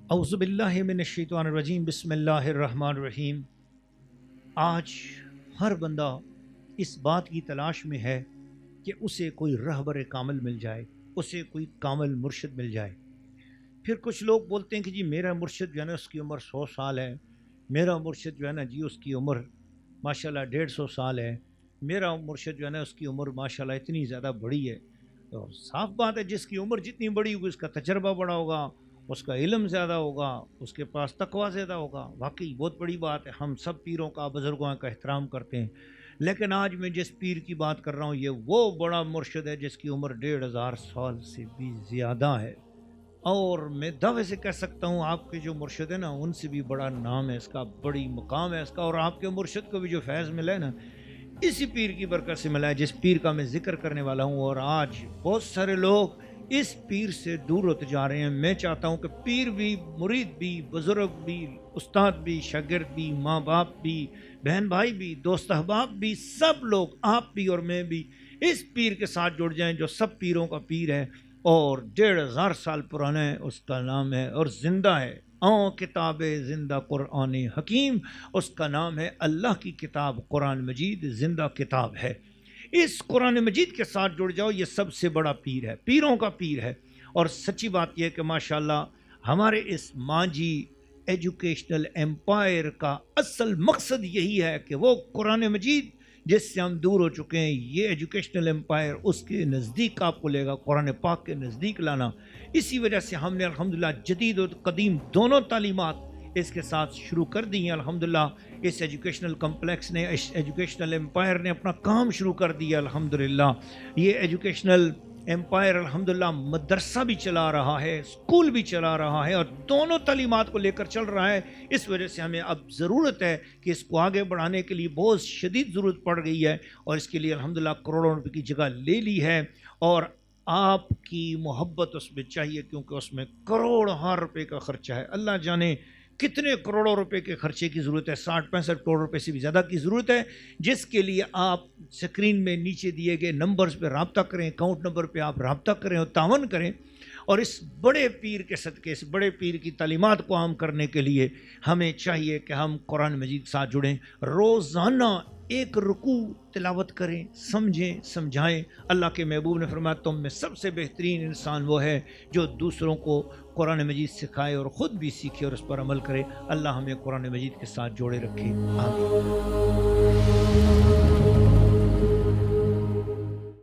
اعوذ باللہ من الشیطان الرجیم، بسم اللہ الرحمن الرحیم۔ آج ہر بندہ اس بات کی تلاش میں ہے کہ اسے کوئی رہبر کامل مل جائے، اسے کوئی کامل مرشد مل جائے۔ پھر کچھ لوگ بولتے ہیں کہ جی میرا مرشد جو ہے نا اس کی عمر 100 سال ہے، میرا مرشد جو ہے نا جی اس کی عمر ماشاءاللہ 150 سال ہے، میرا مرشد جو ہے نا اس کی عمر ماشاءاللہ اتنی زیادہ بڑی ہے۔ تو صاف بات ہے، جس کی عمر جتنی بڑی ہوگی اس کا تجربہ بڑا ہوگا، اس کا علم زیادہ ہوگا، اس کے پاس تقویٰ زیادہ ہوگا۔ واقعی بہت بڑی بات ہے، ہم سب پیروں کا، بزرگوں کا احترام کرتے ہیں، لیکن آج میں جس پیر کی بات کر رہا ہوں یہ وہ بڑا مرشد ہے جس کی عمر 1500 سال سے بھی زیادہ ہے، اور میں دعوے سے کہہ سکتا ہوں آپ کے جو مرشد ہے نا ان سے بھی بڑا نام ہے اس کا، بڑی مقام ہے اس کا، اور آپ کے مرشد کو بھی جو فیض ملا ہے نا اسی پیر کی برکت سے ملا ہے جس پیر کا میں ذکر کرنے والا ہوں۔ اور آج بہت سارے لوگ اس پیر سے دور ہوتے جا رہے ہیں۔ میں چاہتا ہوں کہ پیر بھی، مرید بھی، بزرگ بھی، استاد بھی، شاگرد بھی، ماں باپ بھی، بہن بھائی بھی، دوست احباب بھی، سب لوگ، آپ بھی اور میں بھی اس پیر کے ساتھ جڑ جائیں جو سب پیروں کا پیر ہے اور 1500 سال پرانا ہے، اس کا نام ہے اور زندہ ہے۔ کتاب زندہ قرآن حکیم، اس کا نام ہے اللہ کی کتاب قرآن مجید، زندہ کتاب ہے۔ اس قرآن مجید کے ساتھ جڑ جاؤ، یہ سب سے بڑا پیر ہے، پیروں کا پیر ہے۔ اور سچی بات یہ ہے کہ ماشاءاللہ ہمارے اس مانجی ایجوکیشنل امپائر کا اصل مقصد یہی ہے کہ وہ قرآن مجید جس سے ہم دور ہو چکے ہیں، یہ ایجوکیشنل امپائر اس کے نزدیک آپ کو لے گا، قرآن پاک کے نزدیک لانا۔ اسی وجہ سے ہم نے الحمدللہ جدید و قدیم دونوں تعلیمات اس کے ساتھ شروع کر دی ہیں۔ الحمدللہ اس ایجوکیشنل کمپلیکس نے، اس ایجوکیشنل امپائر نے اپنا کام شروع کر دیا۔ الحمدللہ یہ ایجوکیشنل امپائر الحمدللہ مدرسہ بھی چلا رہا ہے، اسکول بھی چلا رہا ہے، اور دونوں تعلیمات کو لے کر چل رہا ہے۔ اس وجہ سے ہمیں اب ضرورت ہے کہ اس کو آگے بڑھانے کے لیے بہت شدید ضرورت پڑ گئی ہے، اور اس کے لیے الحمدللہ کروڑوں روپے کی جگہ لے لی ہے، اور آپ کی محبت اس میں چاہیے، کیونکہ اس میں کروڑوں روپے کا خرچہ ہے۔ اللہ جانے کتنے کروڑوں روپے کے خرچے کی ضرورت ہے، 60-65 کروڑ روپے سے بھی زیادہ کی ضرورت ہے، جس کے لیے آپ سکرین میں نیچے دیے گئے نمبرز پہ رابطہ کریں، اکاؤنٹ نمبر پہ آپ رابطہ کریں اور تعاون کریں، اور اس بڑے پیر کے صدقے، اس بڑے پیر کی تعلیمات کو عام کرنے کے لیے ہمیں چاہیے کہ ہم قرآن مجید کے ساتھ جڑیں، روزانہ ایک رکوع تلاوت کریں، سمجھیں، سمجھائیں۔ اللہ کے محبوب نے فرمایا تم میں سب سے بہترین انسان وہ ہے جو دوسروں کو قرآن مجید سکھائے اور خود بھی سیکھے اور اس پر عمل کرے۔ اللہ ہمیں قرآن مجید کے ساتھ جوڑے رکھے، آمین۔